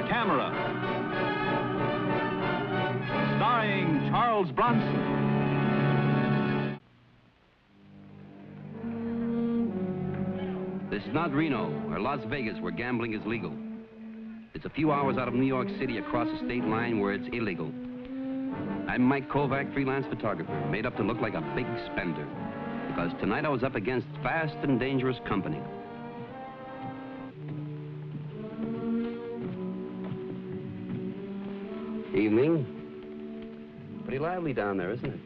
Camera. Starring Charles Bronson. This is not Reno or Las Vegas where gambling is legal. It's a few hours out of New York City across the state line where it's illegal. I'm Mike Kovac, freelance photographer, made up to look like a big spender. Because tonight I was up against fast and dangerous company. Evening. Pretty lively down there, isn't it?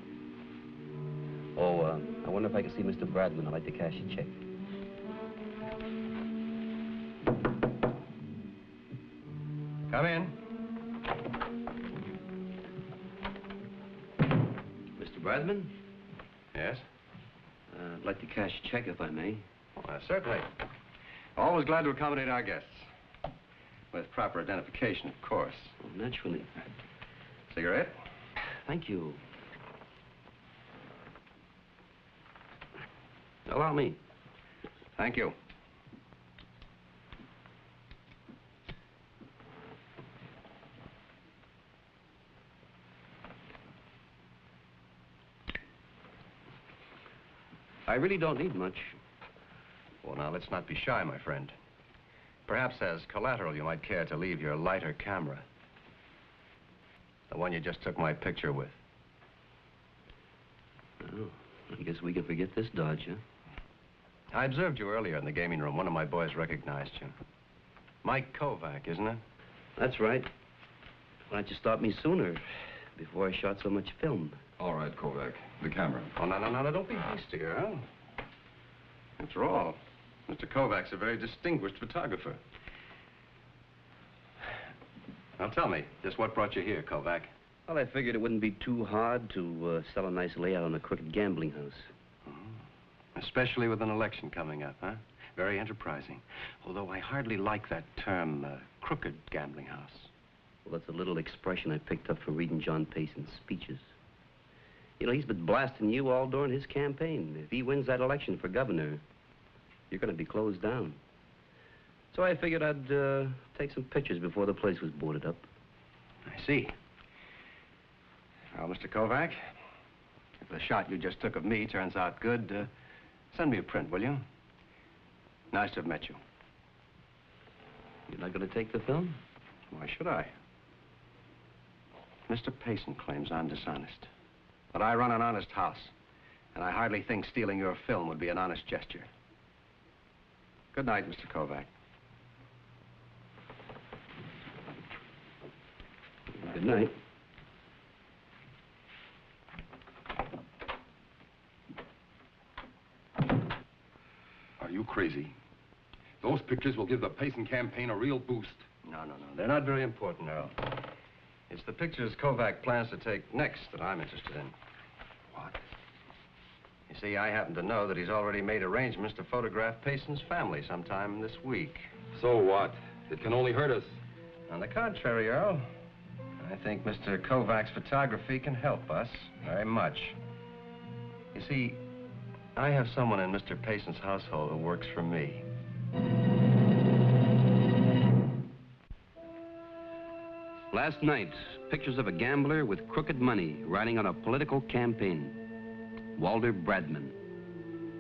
Oh, I wonder if I can see Mr. Bradman. I'd like to cash a check. Come in. Mr. Bradman? Yes? I'd like to cash a check, if I may. Certainly. Always glad to accommodate our guests. With proper identification, of course. Oh, naturally. Cigarette? Thank you. Allow me. Thank you. I really don't need much. Well, now, let's not be shy, my friend. Perhaps as collateral, you might care to leave your lighter camera. The one you just took my picture with. Oh, I guess we can forget this dodge, huh? I observed you earlier in the gaming room. One of my boys recognized you. Mike Kovac, isn't it? That's right. Why don't you stop me sooner, before I shot so much film? All right, Kovac. The camera. Oh, no, don't be hasty, huh? After all, Mr. Kovac's a very distinguished photographer. Now, tell me, just what brought you here, Kovac? Well, I figured it wouldn't be too hard to sell a nice layout on a crooked gambling house. Especially with an election coming up, huh? Very enterprising. Although I hardly like that term, crooked gambling house. Well, that's a little expression I picked up from reading John Payson's speeches. You know, he's been blasting you all during his campaign. If he wins that election for governor, you're going to be closed down. So I figured I'd take some pictures before the place was boarded up. I see. Well, Mr. Kovac, if the shot you just took of me turns out good, send me a print, will you? Nice to have met you. You're not going to take the film? Why should I? Mr. Payson claims I'm dishonest. But I run an honest house, and I hardly think stealing your film would be an honest gesture. Good night, Mr. Kovac. Good night. Are you crazy? Those pictures will give the Payson campaign a real boost. No. They're not very important, Earl. It's the pictures Kovac plans to take next that I'm interested in. What? You see, I happen to know that he's already made arrangements to photograph Payson's family sometime this week. So what? It can only hurt us. On the contrary, Earl, I think Mr. Kovac's photography can help us very much. You see, I have someone in Mr. Payson's household who works for me. Last night, pictures of a gambler with crooked money riding on a political campaign. Walter Bradman.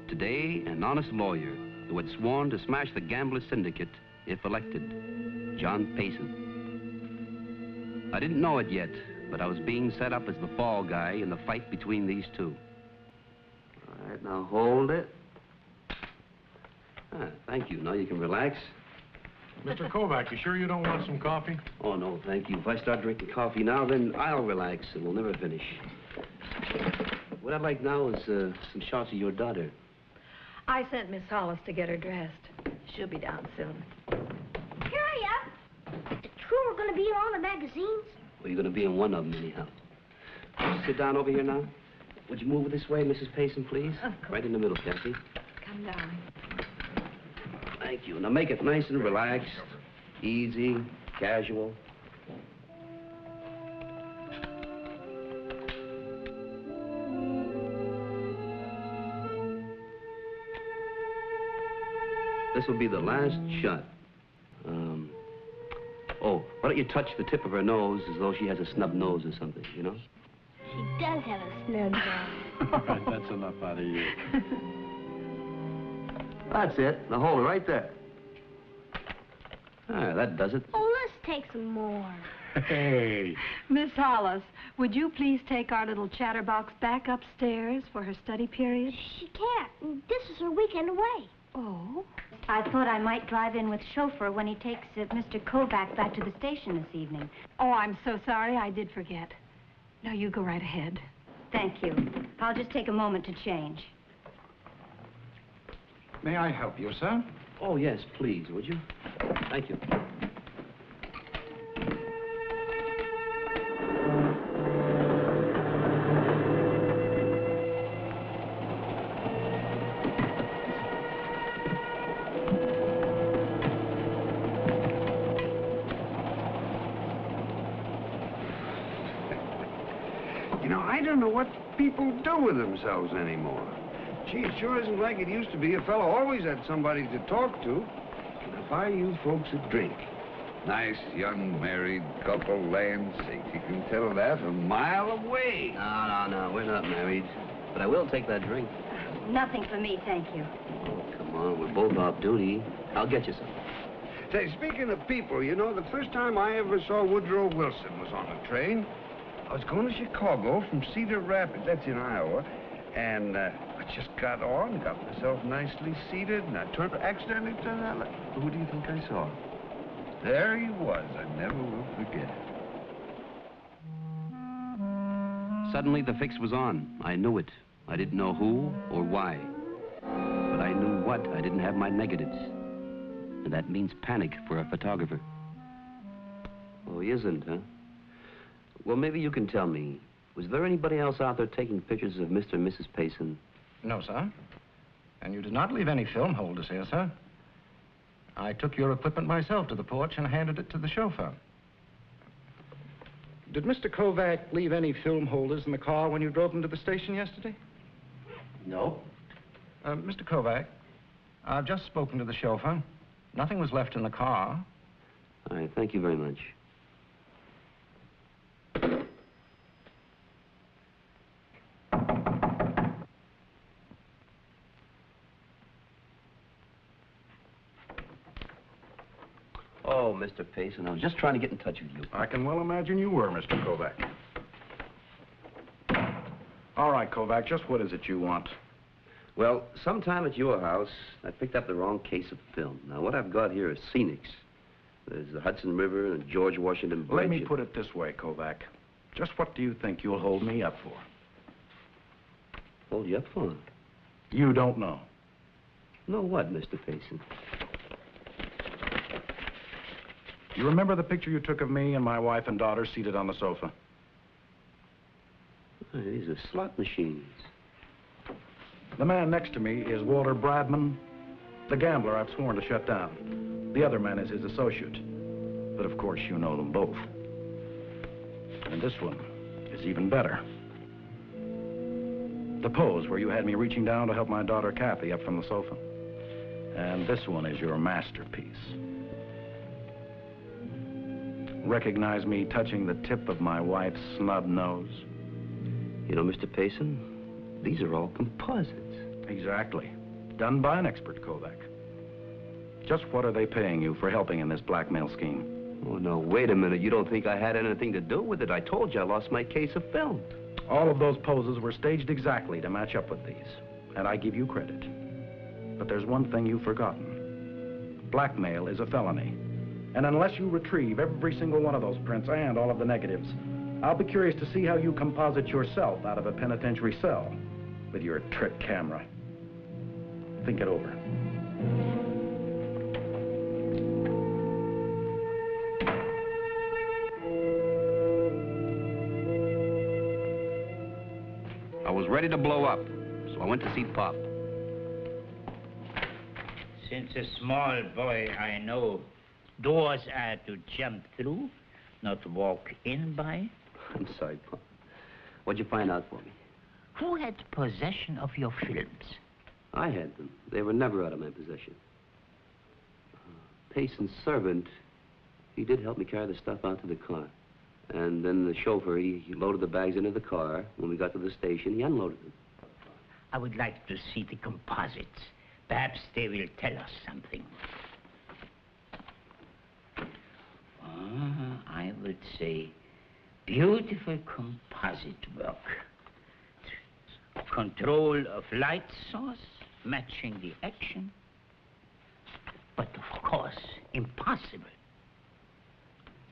Today, an honest lawyer who had sworn to smash the gambler syndicate if elected. John Payson. I didn't know it yet, but I was being set up as the fall guy in the fight between these two. All right, now hold it. Thank you. Now you can relax. Mr. Kovac, you sure you don't want some coffee? Oh, no, thank you. If I start drinking coffee now, then I'll relax and we'll never finish. What I'd like now is some shots of your daughter. I sent Miss Hollis to get her dressed. She'll be down soon. Hurry up. Is it true we're going to be in all the magazines? Well, you're going to be in one of them anyhow. Sit down over here now. Would you move this way, Mrs. Payson, please? Of course. Right in the middle, Kathy. Come down. Thank you. Now make it nice and relaxed, easy, casual. This will be the last shot. Oh, Why don't you touch the tip of her nose as though she has a snub nose or something, you know? She does have a snub nose. All right, that's enough out of you. That's it. Now hold it right there. Ah, that does it. Oh, let's take some more. Hey. Miss Hollis, would you please take our little chatterbox back upstairs for her study period? She can't. This is her weekend away. Oh? I thought I might drive in with chauffeur when he takes Mr. Kovac back to the station this evening. Oh, I'm so sorry. I did forget. No, you go right ahead. Thank you. I'll just take a moment to change. May I help you, sir? Oh, yes, please, would you? Thank you. You know, I don't know what people do with themselves anymore. Gee, it sure isn't like it used to be. A fellow always had somebody to talk to. Now, buy you folks a drink. Nice young married couple, land's sake. You can tell that a mile away. No, we're not married. But I will take that drink. Nothing for me, thank you. Oh, come on, we're both off duty. I'll get you some. Say, speaking of people, you know, the first time I ever saw Woodrow Wilson was on a train. I was going to Chicago from Cedar Rapids, that's in Iowa, and I just got on, got myself nicely seated, and I accidentally turned that light. Who do you think I saw? There he was. I never will forget it. Suddenly, the fix was on. I knew it. I didn't know who or why. But I knew what. I didn't have my negatives. And that means panic for a photographer. Oh, he isn't, huh? Well, maybe you can tell me. Was there anybody else out there taking pictures of Mr. and Mrs. Payson? No, sir. And you did not leave any film holders here, sir. I took your equipment myself to the porch and handed it to the chauffeur. Did Mr. Kovac leave any film holders in the car when you drove him to the station yesterday? No. Mr. Kovac, I've just spoken to the chauffeur. Nothing was left in the car. All right, thank you very much. Oh, Mr. Payson, I was just trying to get in touch with you. I can well imagine you were, Mr. Kovac. All right, Kovac, just what is it you want? Well, sometime at your house, I picked up the wrong case of film. Now, what I've got here is scenics. There's the Hudson River and George Washington Bridge. Let me put it this way, Kovac. Just what do you think you'll hold me up for? Hold you up for? You don't know. Know what, Mr. Payson? You remember the picture you took of me and my wife and daughter seated on the sofa? Oh, these are slot machines. The man next to me is Walter Bradman, the gambler I've sworn to shut down. The other man is his associate. But of course, you know them both. And this one is even better. The pose where you had me reaching down to help my daughter Kathy up from the sofa. And this one is your masterpiece. Recognize me touching the tip of my wife's snub nose? You know, Mr. Payson, these are all composites. Exactly. Done by an expert, Kovac. Just what are they paying you for helping in this blackmail scheme? Oh, no, wait a minute. You don't think I had anything to do with it? I told you I lost my case of film. All of those poses were staged exactly to match up with these. And I give you credit. But there's one thing you've forgotten. Blackmail is a felony. And unless you retrieve every single one of those prints and all of the negatives, I'll be curious to see how you composite yourself out of a penitentiary cell with your trick camera. Think it over. I was ready to blow up, so I went to see Pop. Since a small boy, I know doors are to jump through, not walk in by. I'm sorry, Pop. What'd you find out for me? Who had possession of your films? I had them. They were never out of my possession. Payson's servant He did help me carry the stuff out to the car. And then the chauffeur, he loaded the bags into the car. When we got to the station, he unloaded them. I would like to see the composites. Perhaps they will tell us something. I would say beautiful composite work. Control of light source, matching the action. But of course, impossible.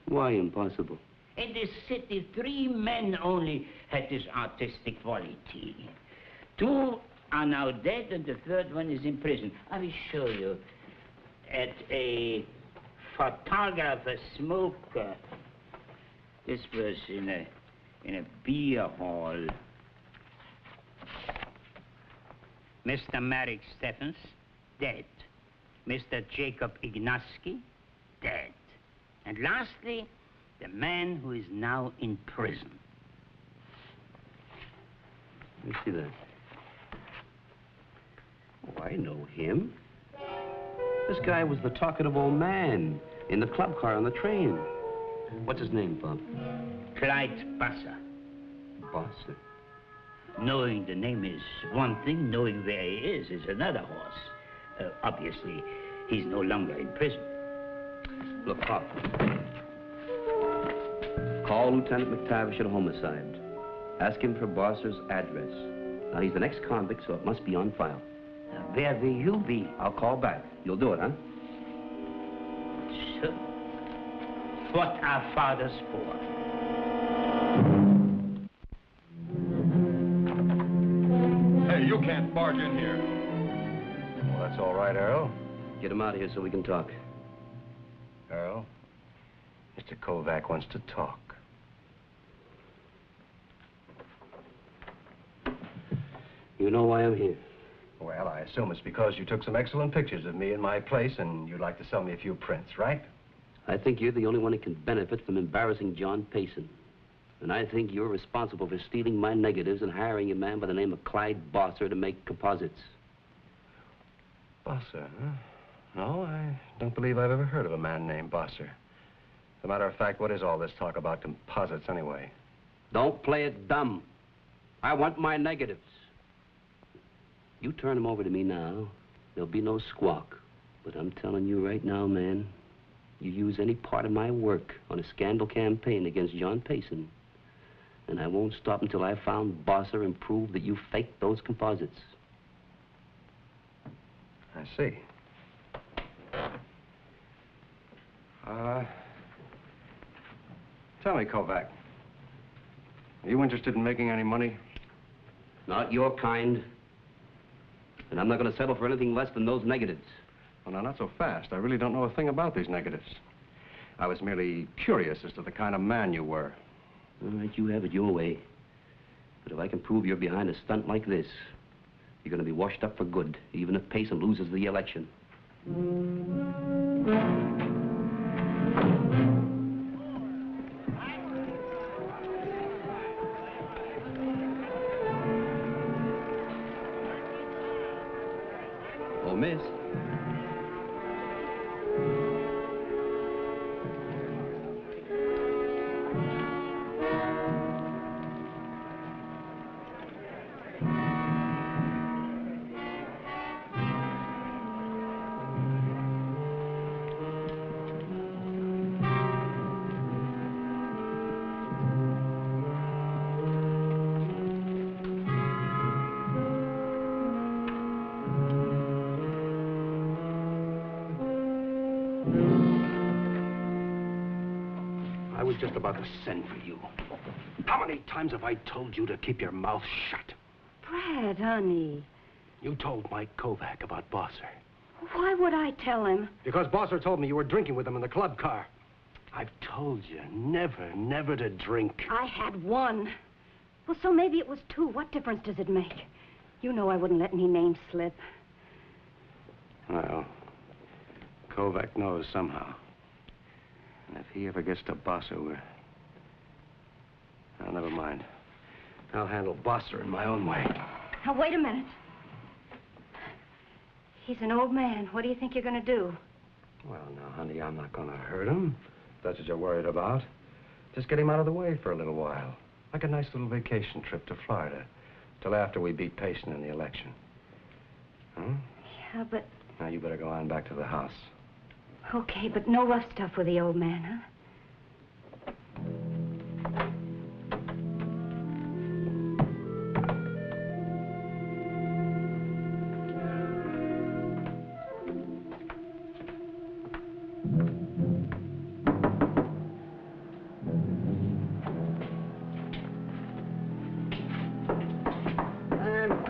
Why impossible? In this city, 3 men only had this artistic quality. 2 are now dead, and the 3rd one is in prison. I will show you. At a photographer smoker. This was in a beer hall. Mr. Marek Stephens, dead. Mr. Jacob Ignaski, dead. And lastly, the man who is now in prison. Let me see that. Oh, I know him. This guy was the talkative old man in the club car on the train. What's his name, Bob? Clyde Basser. Basser? Knowing the name is one thing, knowing where he is another horse. Obviously, he's no longer in prison. Look, Pop. Call Lieutenant McTavish at Homicide. Ask him for Bosser's address. Now, he's an ex-convict, so it must be on file. Where will you be? I'll call back. You'll do it, huh? Sure. What are fathers for? Hey, you can't barge in here. Well, that's all right, Earl. Get him out of here so we can talk. Earl, Mr. Kovac wants to talk. You know why I'm here? Well, I assume it's because you took some excellent pictures of me in my place and you'd like to sell me a few prints, right? I think you're the only one who can benefit from embarrassing John Payson. And I think you're responsible for stealing my negatives and hiring a man by the name of Clyde Bosser to make composites. Bosser, huh? No, I don't believe I've ever heard of a man named Bosser. As a matter of fact, what is all this talk about composites anyway? Don't play it dumb. I want my negatives. You turn them over to me now, there'll be no squawk. But I'm telling you right now, man, you use any part of my work on a scandal campaign against John Payson, and I won't stop until I've found Bosser and proved that you faked those composites. I see. Tell me, Kovac, are you interested in making any money? Not your kind. And I'm not going to settle for anything less than those negatives. Well, now, not so fast. I really don't know a thing about these negatives. I was merely curious as to the kind of man you were. All right, you have it your way. But if I can prove you're behind a stunt like this, you're going to be washed up for good, even if Payson loses the election. Oh, miss. I was just about to send for you. How many times have I told you to keep your mouth shut? Brad, honey. You told Mike Kovac about Bosser. Why would I tell him? Because Bosser told me you were drinking with him in the club car. I've told you never to drink. I had one. Well, so maybe it was 2. What difference does it make? You know I wouldn't let any name slip. Well, Kovac knows somehow. And if he ever gets to Bosser, we're... Oh, never mind. I'll handle Bosser in my own way. Now, wait a minute. He's an old man. What do you think you're going to do? Well, now, honey, I'm not going to hurt him. That's what you're worried about. Just get him out of the way for a little while. Like a nice little vacation trip to Florida. Till after we beat Payson in the election. Huh? Yeah, but... Now, you better go on back to the house. Okay, but no rough stuff with the old man, huh?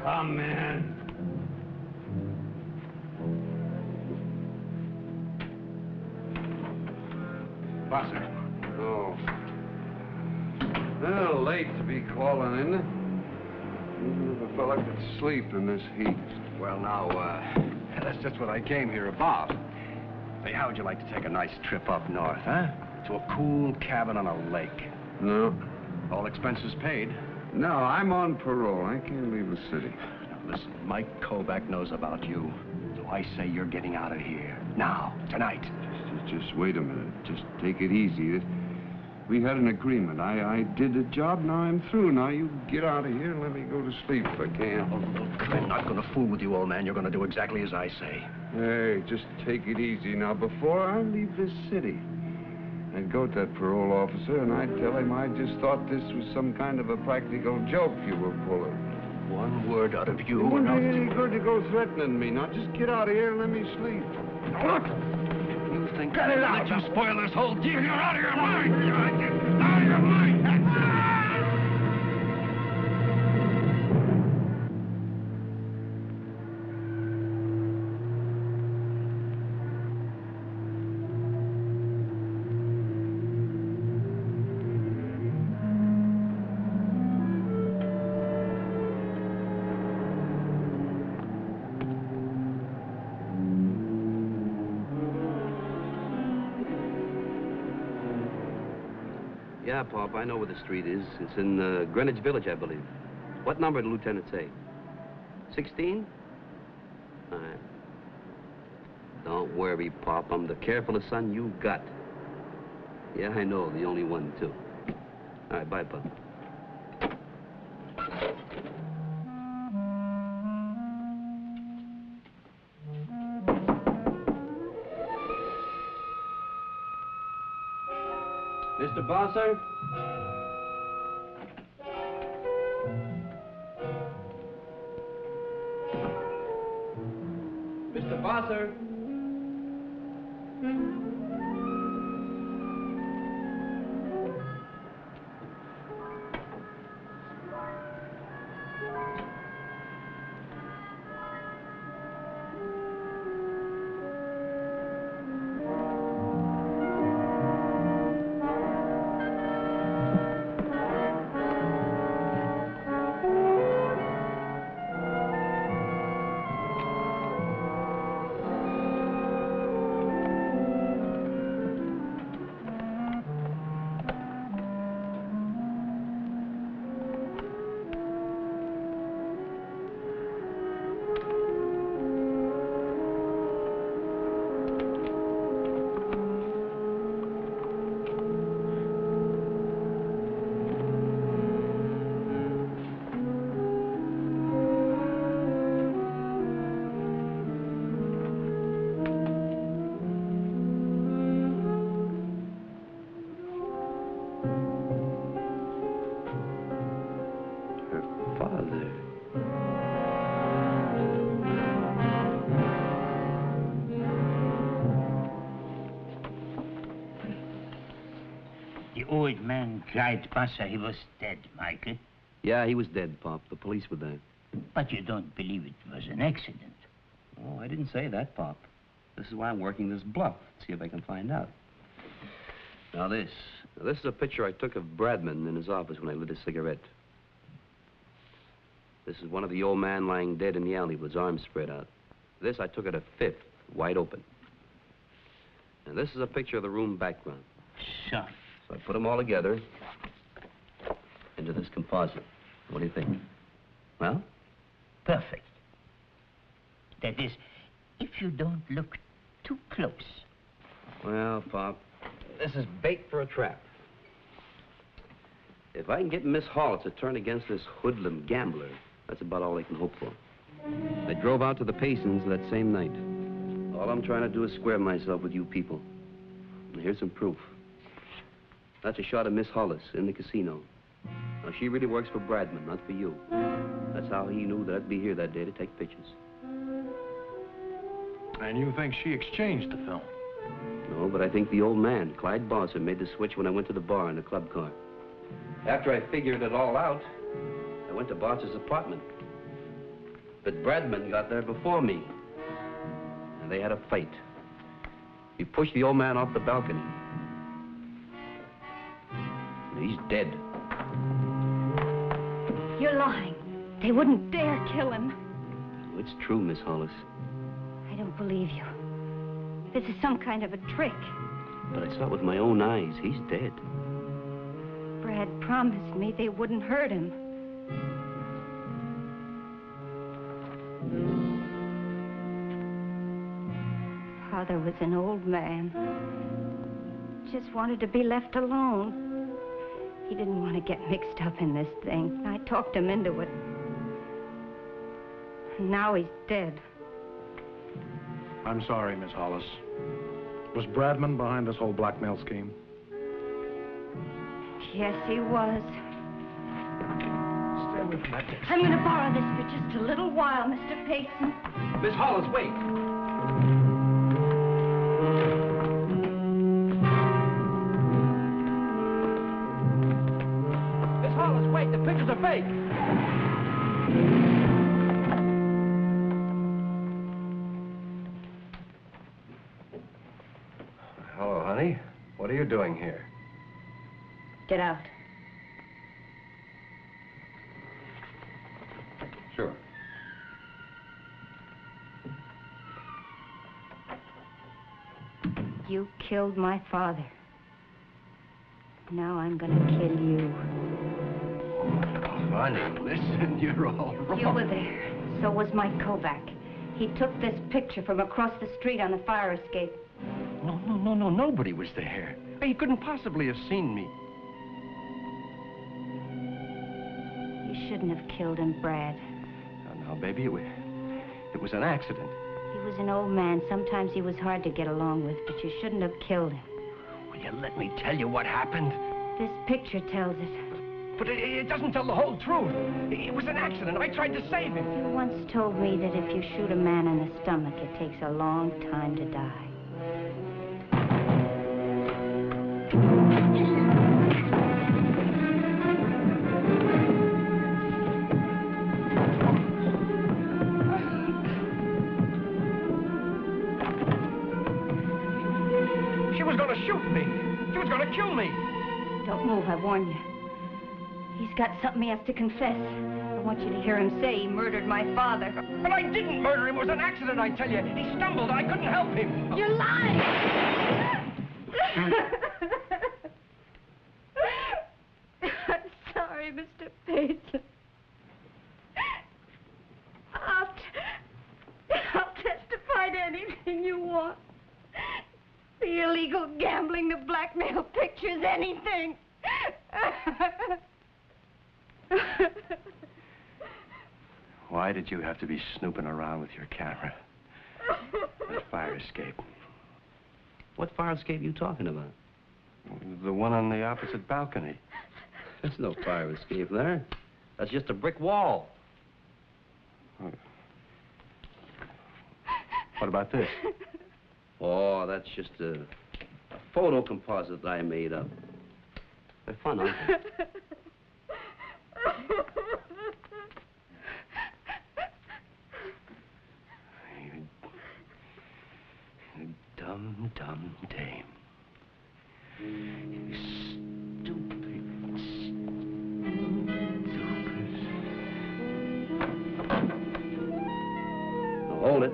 Come, man. Bosser. Oh. Well, late to be calling in. Even if a fella could sleep in this heat. Well, now, that's just what I came here about. Say, how would you like to take a nice trip up north, huh? To a cool cabin on a lake. No. All expenses paid. No, I'm on parole. I can't leave the city. Now, listen, Mike Kovac knows about you. So I say you're getting out of here. Now, tonight. Just wait a minute. Just take it easy. We had an agreement. I did the job. Now I'm through. Now you get out of here and let me go to sleep if I can. Oh, look, I'm not going to fool with you, old man. You're going to do exactly as I say. Hey, just take it easy. Now, before I leave this city, I'd go to that parole officer and I'd tell him I just thought this was some kind of a practical joke you were pulling. One word out of you. It wouldn't be any good to go threatening me. Now, just get out of here and let me sleep. Look! You think Get it out! Let you spoil this whole deal? You're out of your mind! You're out of your mind! Yeah, Pop, I know where the street is. It's in Greenwich Village, I believe. What number did the lieutenant say? 16? All right. Don't worry, Pop. I'm the carefulest son you got. Yeah, I know. The only one, too. All right, bye, Pop. Mr. Bosser? Mr. Bosser? The old man cried, Bosser, he was dead, Michael. Yeah, he was dead, Pop. The police were there. But you don't believe it was an accident. Oh, I didn't say that, Pop. This is why I'm working this bluff. See if I can find out. Now, this is a picture I took of Bradman in his office when I lit a cigarette. This is one of the old man lying dead in the alley with his arms spread out. This I took at a fifth, wide open. And this is a picture of the room background. So I put them all together into this composite. What do you think? Well? perfect. That is, if you don't look too close. Well, Pop, This is bait for a trap. If I can get Miss Hollis to turn against this hoodlum gambler, that's about all I can hope for. I drove out to the Paysons that same night. All I'm trying to do is square myself with you people. And here's some proof. That's a shot of Miss Hollis in the casino. Now, she really works for Bradman, not for you. That's how he knew that I'd be here that day to take pictures. And you think she exchanged the film? No, but I think the old man, Clyde Bosser, made the switch when I went to the bar in the club car. After I figured it all out, I went to Bosser's apartment. But Bradman got there before me. And they had a fight. He pushed the old man off the balcony. And he's dead. You're lying. They wouldn't dare kill him. Oh, it's true, Miss Hollis. I don't believe you. This is some kind of a trick. But I saw it with my own eyes. He's dead. Brad promised me they wouldn't hurt him. Father was an old man. Just wanted to be left alone. He didn't want to get mixed up in this thing. I talked him into it. And now he's dead. I'm sorry, Miss Hollis. Was Bradman behind this whole blackmail scheme? Yes, he was. Stay away from that desk. I'm going to borrow this for just a little while, Mr. Payson. Miss Hollis, wait. Miss Hollis, wait. The pictures are fake. Hello, honey. What are you doing here? Get out. Sure. You killed my father. Now I'm going to kill you. Honey, listen, you're all wrong. You were there. So was Mike Kovac. He took this picture from across the street on the fire escape. No, nobody was there. He couldn't possibly have seen me. You shouldn't have killed him, Brad. No, baby, it was an accident. He was an old man. Sometimes he was hard to get along with, but you shouldn't have killed him. Will you let me tell you what happened? This picture tells it. But it doesn't tell the whole truth. It was an accident. I tried to save him. You once told me that if you shoot a man in the stomach, it takes a long time to die. She was going to shoot me. She was going to kill me. Don't move, I warn you. He's got something he has to confess. I want you to hear him say he murdered my father. But I didn't murder him. It was an accident, I tell you. He stumbled. I couldn't help him. You're lying! I'm sorry, Mr. Payson. I'll testify to anything you want. The illegal gambling, the blackmail pictures, anything. Why did you have to be snooping around with your camera? The fire escape. What fire escape are you talking about? The one on the opposite balcony. There's no fire escape there. That's just a brick wall. What about this? Oh, that's just a photo composite that I made up. They're fun, aren't they? You dumb dame. You stupid. Now hold it.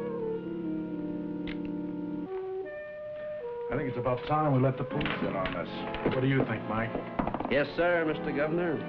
I think it's about time we let the police in on this. What do you think, Mike? Yes, sir, Mr. Governor.